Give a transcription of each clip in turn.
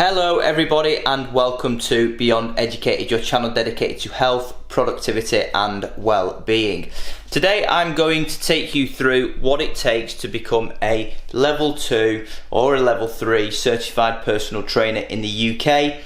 Hello everybody and welcome to Beyond Educated, your channel dedicated to health, productivity and well-being. Today I'm going to take you through what it takes to become a level 2 or a level 3 certified personal trainer in the UK.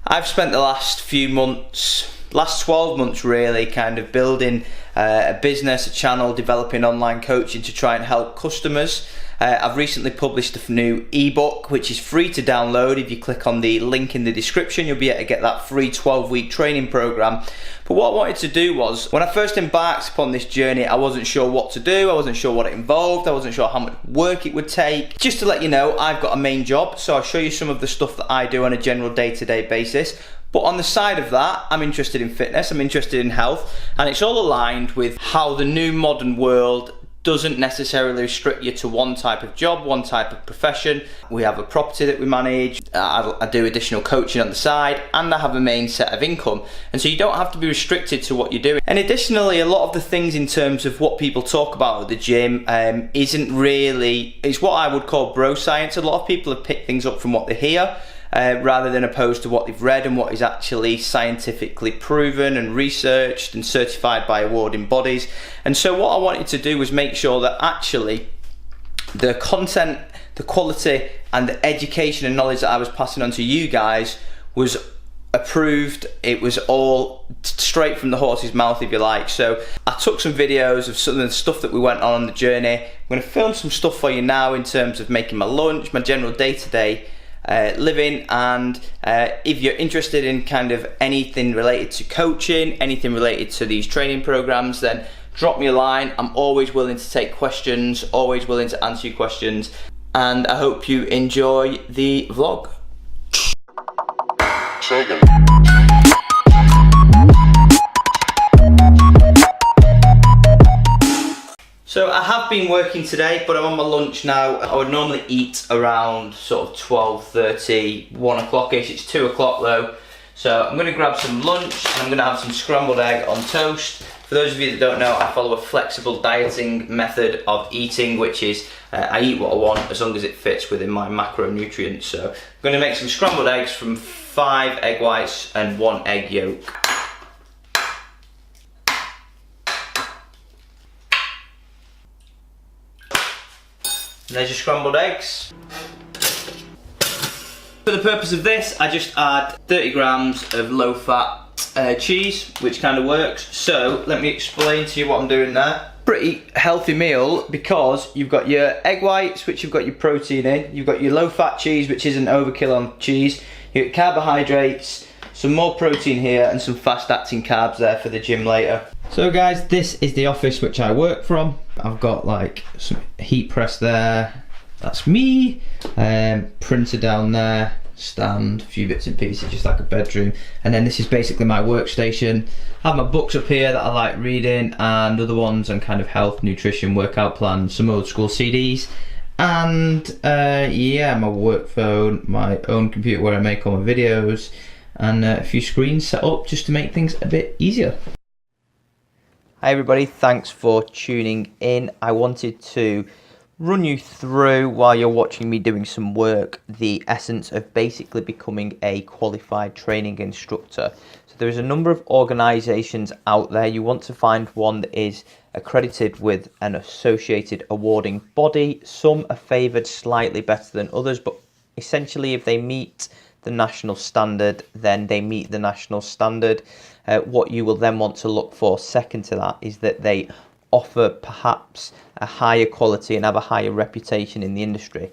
I've spent the last 12 months really kind of building a business, a channel, developing online coaching to try and help customers. I've recently published a new ebook which is free to download. If you click on the link in the description, you'll be able to get that free 12-week training program. But what I wanted to do was, when I first embarked upon this journey, I wasn't sure what to do, I wasn't sure what it involved, I wasn't sure how much work it would take. Just to let you know, I've got a main job, so I'll show you some of the stuff that I do on a general day-to-day basis. But on the side of that, I'm interested in fitness, I'm interested in health, and it's all aligned with how the new modern world doesn't necessarily restrict you to one type of job, one type of profession. We have a property that we manage, I do additional coaching on the side, and I have a main set of income. And so you don't have to be restricted to what you're doing. And additionally, a lot of the things in terms of what people talk about at the gym isn't really, it's what I would call bro science. A lot of people have picked things up from what they hear, rather than opposed to what they've read and what is actually scientifically proven and researched and certified by awarding bodies. And so what I wanted to do was make sure that actually the content, the quality and the education and knowledge that I was passing on to you guys was approved. It was all straight from the horse's mouth, if you like. So I took some videos of some of the stuff that we went on the journey. I'm going to film some stuff for you now in terms of making my lunch, my general day-to-day living, and if you're interested in kind of anything related to coaching, anything related to these training programs, then drop me a line. I'm always willing to take questions, always willing to answer your questions, and I hope you enjoy the vlog. So I have been working today, but I'm on my lunch now. I would normally eat around sort of 12:30, 1 o'clock-ish. It's 2 o'clock though. So I'm gonna grab some lunch and I'm gonna have some scrambled egg on toast. For those of you that don't know, I follow a flexible dieting method of eating, which is I eat what I want as long as it fits within my macronutrients. So I'm gonna make some scrambled eggs from 5 egg whites and 1 egg yolk. And there's your scrambled eggs. For the purpose of this, I just add 30 grams of low-fat cheese, which kind of works. So let me explain to you what I'm doing there. Pretty healthy meal because you've got your egg whites, which you've got your protein in. You've got your low-fat cheese, which isn't overkill on cheese. You've got carbohydrates, some more protein here, and some fast-acting carbs there for the gym later. So guys, this is the office which I work from. I've got like some heat press there, that's me, printer down there, stand, a few bits and pieces, just like a bedroom. And then this is basically my workstation. I have my books up here that I like reading, and other ones on kind of health, nutrition, workout plans, some old school CDs. And yeah, my work phone, my own computer where I make all my videos, and a few screens set up just to make things a bit easier. Hi everybody, thanks for tuning in. I wanted to run you through, while you're watching me doing some work, the essence of basically becoming a qualified training instructor. So there's a number of organisations out there. You want to find one that is accredited with an associated awarding body. Some are favoured slightly better than others, but essentially if they meet the national standard, then they meet the national standard. What you will then want to look for second to that is that they offer perhaps a higher quality and have a higher reputation in the industry.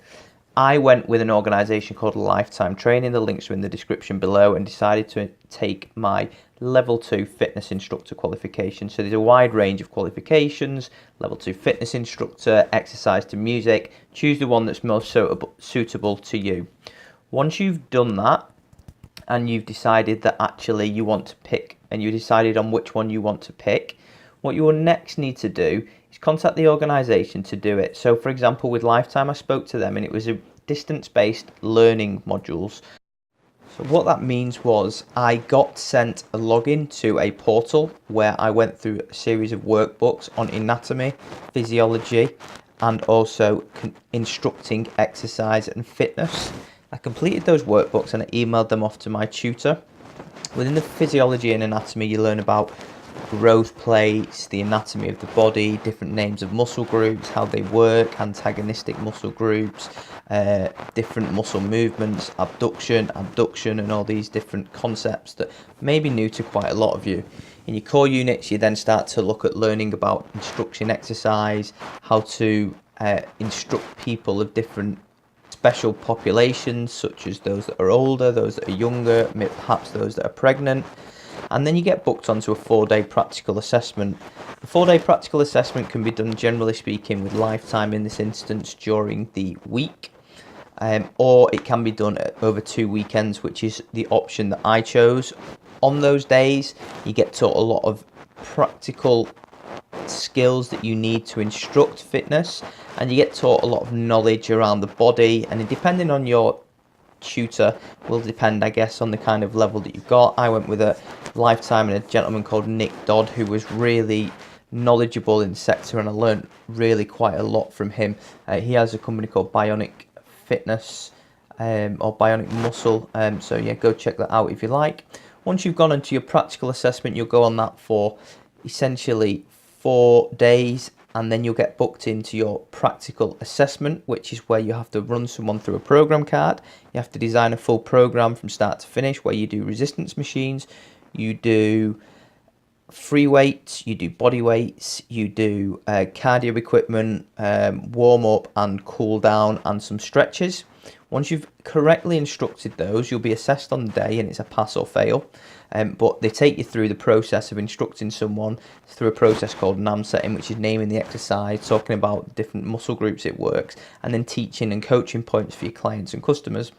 I went with an organisation called Lifetime Training, the links are in the description below, and decided to take my level 2 fitness instructor qualification. So there's a wide range of qualifications: level 2 fitness instructor, exercise to music. Choose the one that's most suitable to you. Once you've done that, and you've decided that actually you want to pick, and you decided on which one you want to pick, what you will next need to do is contact the organisation to do it. So for example, with Lifetime, I spoke to them and it was a distance-based learning modules. So what that means was I got sent a login to a portal where I went through a series of workbooks on anatomy, physiology, and also instructing exercise and fitness. I completed those workbooks and I emailed them off to my tutor. Within the physiology and anatomy, you learn about growth plates, the anatomy of the body, different names of muscle groups, how they work, antagonistic muscle groups, different muscle movements, abduction, abduction, and all these different concepts that may be new to quite a lot of you. In your core units, you then start to look at learning about instruction exercise, how to instruct people of different special populations, such as those that are older, those that are younger, perhaps those that are pregnant. And then you get booked onto a 4-day practical assessment. The 4-day practical assessment can be done, generally speaking, with lifetime in this instance during the week, or it can be done over 2 weekends, which is the option that I chose. On those days, you get taught a lot of practical skills that you need to instruct fitness, and you get taught a lot of knowledge around the body, and depending on your tutor will depend, I guess, on the kind of level that you've got. I went with a lifetime and a gentleman called Nick Dodd, who was really knowledgeable in the sector, and I learned really quite a lot from him. He has a company called Bionic Fitness or Bionic Muscle, so yeah, go check that out if you like. Once you've gone into your practical assessment, you'll go on that for essentially 4 days, and then you'll get booked into your practical assessment, which is where you have to run someone through a program card. You have to design a full program from start to finish, where you do resistance machines, you do free weights, you do body weights, you do cardio equipment, warm up and cool down, and some stretches. Once you've correctly instructed those, you'll be assessed on the day, and it's a pass or fail. But they take you through the process of instructing someone through a process called NAM setting, which is naming the exercise, talking about different muscle groups it works, and then teaching and coaching points for your clients and customers.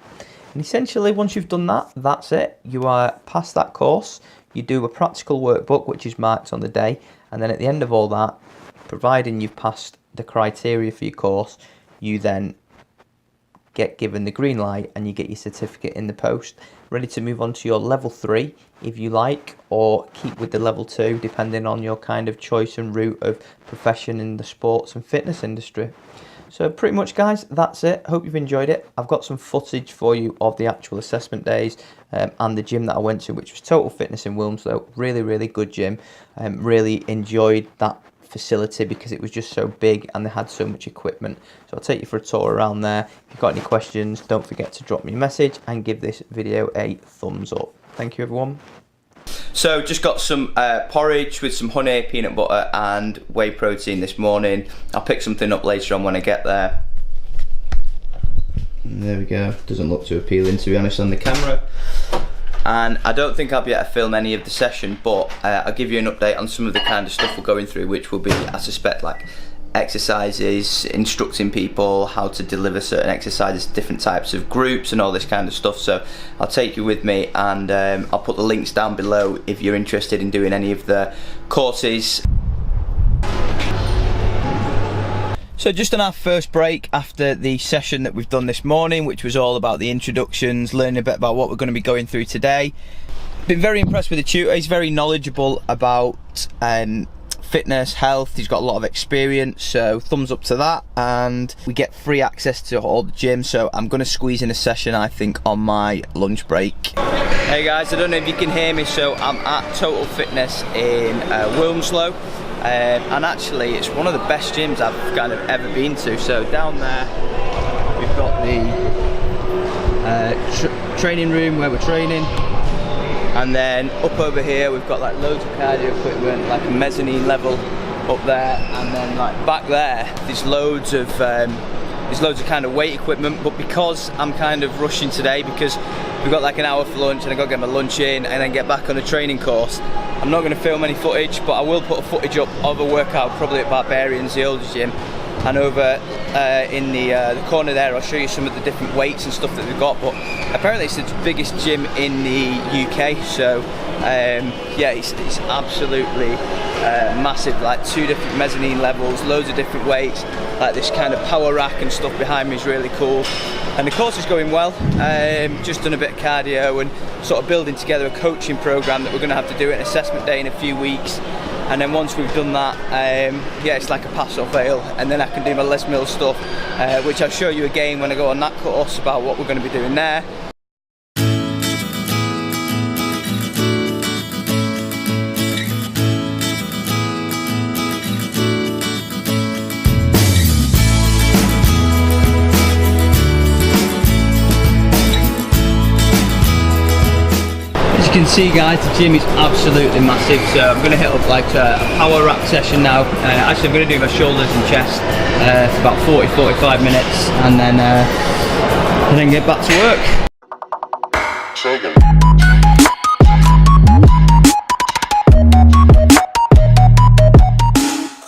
And essentially, once you've done that, that's it. You are past that course. You do a practical workbook, which is marked on the day, and then at the end of all that, providing you've passed the criteria for your course, you then get given the green light and you get your certificate in the post, ready to move on to your level 3 if you like, or keep with the level 2 depending on your kind of choice and route of profession in the sports and fitness industry. So pretty much, guys, that's it. Hope you've enjoyed it. I've got some footage for you of the actual assessment days and the gym that I went to, which was Total Fitness in Wilmslow. Really good gym. Really enjoyed that facility because it was just so big and they had so much equipment. So I'll take you for a tour around there. If you've got any questions, don't forget to drop me a message and give this video a thumbs up. Thank you, everyone. So just got some porridge with some honey, peanut butter and whey protein this morning. I'll pick something up later on when I get there. And there we go. Doesn't look too appealing, to be honest, on the camera. And I don't think I'll be able to film any of the session, but I'll give you an update on some of the kind of stuff we're going through, which will be, I suspect, like exercises, instructing people how to deliver certain exercises, different types of groups and all this kind of stuff. So I'll take you with me, and I'll put the links down below if you're interested in doing any of the courses. So just on our first break after the session that we've done this morning, which was all about the introductions, learning a bit about what we're going to be going through today. Been very impressed with the tutor. He's very knowledgeable about fitness, health. He's got a lot of experience, so thumbs up to that. And we get free access to all the gym, so I'm going to squeeze in a session, I think, on my lunch break. Hey guys, I don't know if you can hear me, so I'm at Total Fitness in Wilmslow. And actually it's one of the best gyms I've kind of ever been to. So down there we've got the training room where we're training, and then up over here we've got like loads of cardio equipment, like a mezzanine level up there, and then like back there there's loads of kind of weight equipment. But because I'm kind of rushing today, because we've got like an hour for lunch and I've got to get my lunch in and then get back on a training course, I'm not going to film any footage, but I will put a footage up of a workout probably at Barbarians, the oldest gym, and over in the corner there I'll show you some of the different weights and stuff that we've got. But apparently it's the biggest gym in the UK, so yeah, it's absolutely massive, like 2 different mezzanine levels, loads of different weights, like this kind of power rack and stuff behind me is really cool. And the course is going well. Just done a bit of cardio and sort of building together a coaching program that we're going to have to do an assessment day in a few weeks. and then once we've done that, yeah, it's like a pass or fail, and then I can do my Les Mills stuff, which I'll show you again when I go on that course about what we're going to be doing there. You can see, guys, the gym is absolutely massive, so I'm going to hit up like a power rack session now. Actually, I'm going to do my shoulders and chest for about 40-45 minutes, and then get back to work.